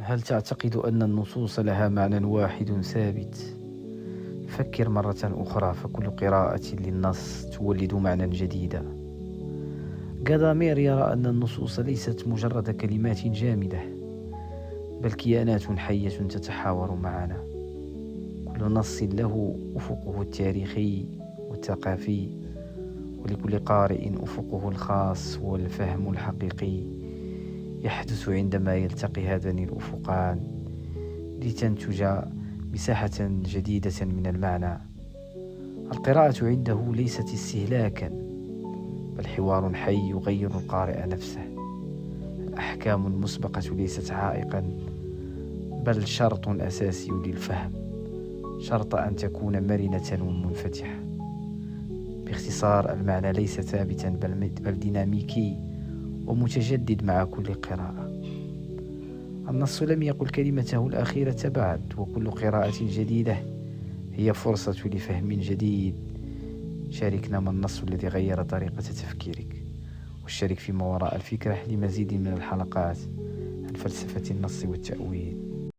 هل تعتقد أن النصوص لها معنى واحد ثابت؟ فكر مرة أخرى، فكل قراءة للنص تولد معنى جديدا. غادامير يرى أن النصوص ليست مجرد كلمات جامدة، بل كيانات حية تتحاور معنا. كل نص له أفقه التاريخي والثقافي، ولكل قارئ أفقه الخاص والفهم الحقيقي يحدث عندما يلتقي هذان الأفقان لتنتج مساحة جديدة من المعنى. القراءة عنده ليست استهلاكا، بل حوار حي يغير القارئ نفسه. الأحكام المسبقة ليست عائقا، بل شرط أساسي للفهم، شرط أن تكون مرنة ومنفتحة. باختصار، المعنى ليس ثابتا بل ديناميكي ومتجدد مع كل قراءة. النص لم يقل كلمته الأخيرة بعد، وكل قراءة جديدة هي فرصة لفهم جديد. شاركنا ما النص الذي غير طريقة تفكيرك، واشترك في ما وراء الفكرة لمزيد من الحلقات عن فلسفة النص والتأويل.